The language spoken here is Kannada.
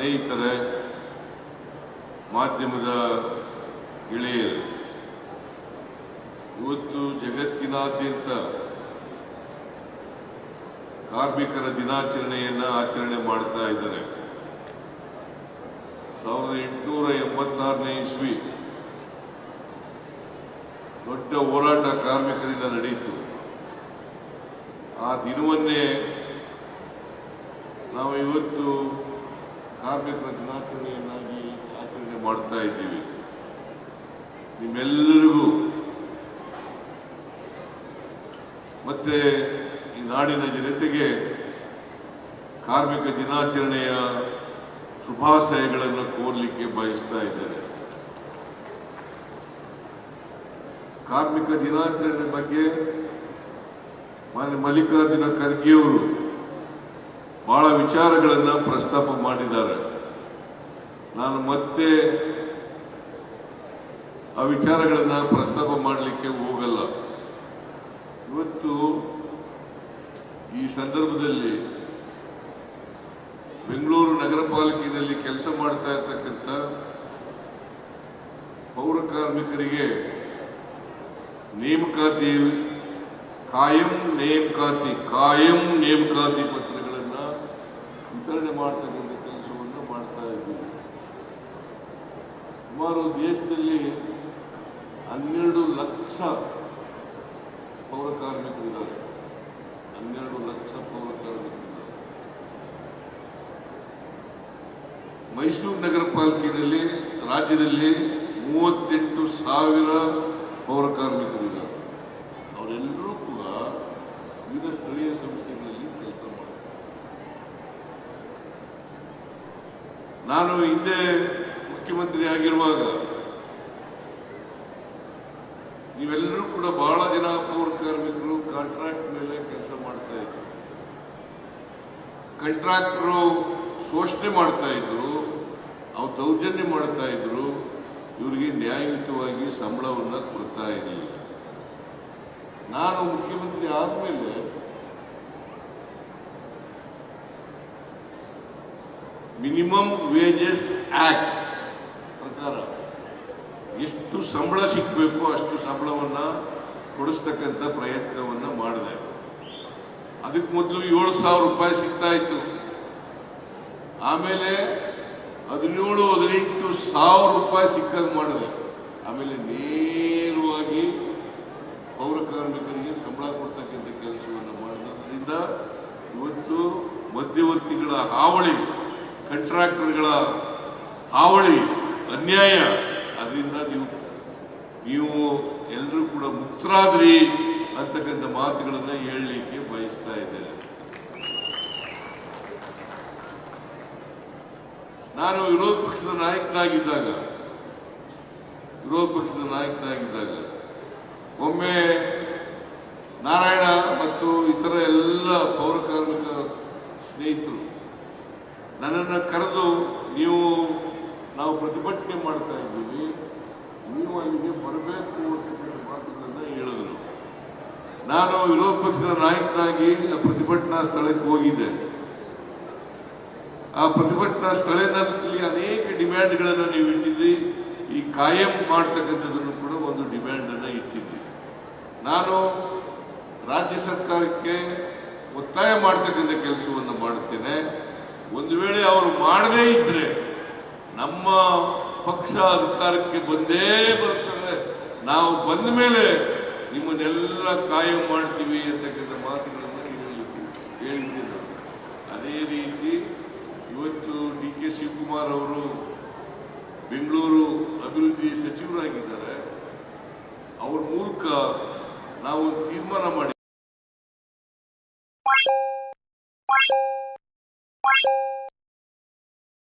ಸ್ನೇಹಿತರೆ, ಮಾಧ್ಯಮದ ಗೆಳೆಯರು, ಇವತ್ತು ಜಗತ್ತಿನಾದ್ಯಂತ ಕಾರ್ಮಿಕರ ದಿನಾಚರಣೆಯನ್ನು ಆಚರಣೆ ಮಾಡ್ತಾ ಇದ್ದಾರೆ. 1886ನೇ ಇಸ್ವಿ ದೊಡ್ಡ ಹೋರಾಟ ಕಾರ್ಮಿಕರಿಂದ ನಡೆಯಿತು. ಆ ದಿನವನ್ನೇ ನಾವು ಇವತ್ತು ಕಾರ್ಮಿಕರ ದಿನಾಚರಣೆಯನ್ನಾಗಿ ಆಚರಣೆ ಮಾಡ್ತಾ ಇದ್ದೀವಿ. ನಿಮ್ಮೆಲ್ಲರಿಗೂ ಮತ್ತೆ ಈ ನಾಡಿನ ಜನತೆಗೆ ಕಾರ್ಮಿಕ ದಿನಾಚರಣೆಯ ಶುಭಾಶಯಗಳನ್ನು ಕೋರಲಿಕ್ಕೆ ಬಯಸ್ತಾ ಇದ್ದಾರೆ. ಕಾರ್ಮಿಕ ದಿನಾಚರಣೆ ಬಗ್ಗೆ ಮಾನ್ಯ ಮಲ್ಲಿಕಾರ್ಜುನ ಖರ್ಗೆಯವರು ಬಹಳ ವಿಚಾರಗಳನ್ನು ಪ್ರಸ್ತಾಪ ಮಾಡಿದ್ದಾರೆ. ನಾನು ಮತ್ತೆ ಆ ವಿಚಾರಗಳನ್ನು ಪ್ರಸ್ತಾಪ ಮಾಡಲಿಕ್ಕೆ ಹೋಗಲ್ಲ. ಇವತ್ತು ಈ ಸಂದರ್ಭದಲ್ಲಿ ಬೆಂಗಳೂರು ನಗರ ಪಾಲಿಕೆಯಲ್ಲಿ ಕೆಲಸ ಮಾಡ್ತಾ ಇರ್ತಕ್ಕಂಥ ಪೌರ ಕಾರ್ಮಿಕರಿಗೆ ನೇಮಕಾತಿ ಕಾಯಂ ನೇಮಕಾತಿ ಪತ್ರಗಳನ್ನು ವಿತರಣೆ ಮಾಡ್ತಕ್ಕಂಥ ಕೆಲಸವನ್ನು ಮಾಡ್ತಾ ಇದ್ದೀವಿ. ಸುಮಾರು ದೇಶದಲ್ಲಿ 12 ಲಕ್ಷ ಪೌರ ಕಾರ್ಮಿಕರಿದ್ದಾರೆ. 12 ಲಕ್ಷ ಪೌರ ಕಾರ್ಮಿಕರಿದ್ದಾರೆ. ಮೈಸೂರು ನಗರ ಪಾಲಿಕೆಯಲ್ಲಿ ರಾಜ್ಯದಲ್ಲಿ 38,000 ಪೌರ ಕಾರ್ಮಿಕರಿದ್ದಾರೆ. ಅವರೆಲ್ಲರೂ ಕೂಡ ವಿವಿಧ ಸ್ಥಳೀಯ ಸಂಸ್ಥೆಗಳಲ್ಲಿ ಕೆಲಸ ಮಾಡ್ತಾರೆ. ನಾನು ಹಿಂದೆ ಮುಖ್ಯಮಂತ್ರಿ ಆಗಿರುವಾಗ ನೀವೆಲ್ಲರೂ ಕೂಡ ಬಹಳ ಜನ ಪೌರ ಕಾರ್ಮಿಕರು ಕಾಂಟ್ರಾಕ್ಟ್ ಮೇಲೆ ಕೆಲಸ ಮಾಡ್ತಾ ಇದ್ರು. ಕಾಂಟ್ರಾಕ್ಟರು ಶೋಷಣೆ ಮಾಡ್ತಾ ಇದ್ರು, ಅವ್ರು ದೌರ್ಜನ್ಯ ಮಾಡ್ತಾ ಇದ್ರು, ಇವರಿಗೆ ನ್ಯಾಯಯುತವಾಗಿ ಸಂಬಳವನ್ನು ಕೊಡ್ತಾ ಇರಲಿಲ್ಲ. ನಾನು ಮುಖ್ಯಮಂತ್ರಿ ಆದಮೇಲೆ ಮಿನಿಮಮ್ ವೇಜಸ್ ಆಕ್ಟ್ ಪ್ರಕಾರ ಎಷ್ಟು ಸಂಬಳ ಸಿಗಬೇಕು ಅಷ್ಟು ಸಂಬಳವನ್ನು ಕೊಡಿಸ್ತಕ್ಕಂಥ ಪ್ರಯತ್ನವನ್ನು ಮಾಡಿದೆ. ಅದಕ್ಕೆ ಮೊದಲು 7,000 ರೂಪಾಯಿ ಸಿಗ್ತಾ ಇತ್ತು. ಆಮೇಲೆ 17,000-18,000 ರೂಪಾಯಿ ಸಿಕ್ಕಂಗೆ ಮಾಡಿದೆ. ಆಮೇಲೆ ನೇರವಾಗಿ ಪೌರ ಕಾರ್ಮಿಕರಿಗೆ ಸಂಬಳ ಕೊಡ್ತಕ್ಕಂಥ ಕೆಲಸವನ್ನು ಮಾಡಿದ್ರಿಂದ ಇವತ್ತು ಮಧ್ಯವರ್ತಿಗಳ ಹಾವಳಿ, ಕಾಂಟ್ರಾಕ್ಟರ್ಗಳ ಹಾವಳಿ, ಅನ್ಯಾಯ, ಅದರಿಂದ ನೀವು ಎಲ್ಲರೂ ಕೂಡ ಮುಕ್ತರಾದ್ರಿ ಅಂತಕ್ಕಂಥ ಮಾತುಗಳನ್ನು ಹೇಳಲಿಕ್ಕೆ ಬಯಸ್ತಾ ಇದ್ದೇನೆ. ನಾನು ವಿರೋಧ ಪಕ್ಷದ ನಾಯಕನಾಗಿದ್ದಾಗ ಒಮ್ಮೆ ನಾರಾಯಣ ಮತ್ತು ಇತರ ಎಲ್ಲ ಪೌರ ಕಾರ್ಮಿಕ ಸ್ನೇಹಿತರು ನನ್ನನ್ನು ಕರೆದು, ನಾವು ಪ್ರತಿಭಟನೆ ಮಾಡ್ತಾ ಇದ್ದೀವಿ, ನೀವು ಅಲ್ಲಿಗೆ ಬರಬೇಕು ಅಂತಕ್ಕಂಥ ಮಾತುಗಳನ್ನು ಹೇಳಿದ್ರು. ನಾನು ವಿರೋಧ ಪಕ್ಷದ ನಾಯಕನಾಗಿ ಪ್ರತಿಭಟನಾ ಸ್ಥಳಕ್ಕೆ ಹೋಗಿದ್ದೆ. ಆ ಪ್ರತಿಭಟನಾ ಸ್ಥಳದಲ್ಲಿ ಅನೇಕ ಡಿಮ್ಯಾಂಡ್ಗಳನ್ನು ನೀವು ಇಟ್ಟಿದ್ರಿ. ಈ ಕಾಯಂ ಮಾಡ್ತಕ್ಕಂಥದ್ದನ್ನು ಕೂಡ ಒಂದು ಡಿಮ್ಯಾಂಡನ್ನು ಇಟ್ಟಿದ್ರಿ. ನಾನು ರಾಜ್ಯ ಸರ್ಕಾರಕ್ಕೆ ಒತ್ತಾಯ ಮಾಡ್ತಕ್ಕಂಥ ಕೆಲಸವನ್ನು ಮಾಡುತ್ತೇನೆ. ಒಂದು ವೇಳೆ ಅವರು ಮಾಡದೇ ಇದ್ರೆ ನಮ್ಮ ಪಕ್ಷ ಅಧಿಕಾರಕ್ಕೆ ಬಂದೇ ಬರ್ತದೆ, ನಾವು ಬಂದ ಮೇಲೆ ನಿಮ್ಮನ್ನೆಲ್ಲ ಕಾಯಂ ಮಾಡ್ತೀವಿ ಅಂತಕ್ಕಂಥ ಮಾತುಗಳನ್ನು ಹೇಳಿದ್ದೀನಿ. ಅದೇ ರೀತಿ ಇವತ್ತು DK ಶಿವಕುಮಾರ್ ಅವರು ಬೆಂಗಳೂರು ಅಭಿವೃದ್ಧಿ ಸಚಿವರಾಗಿದ್ದಾರೆ. ಅವ್ರ ಮೂಲಕ ನಾವು ತೀರ್ಮಾನ ಮಾಡಿ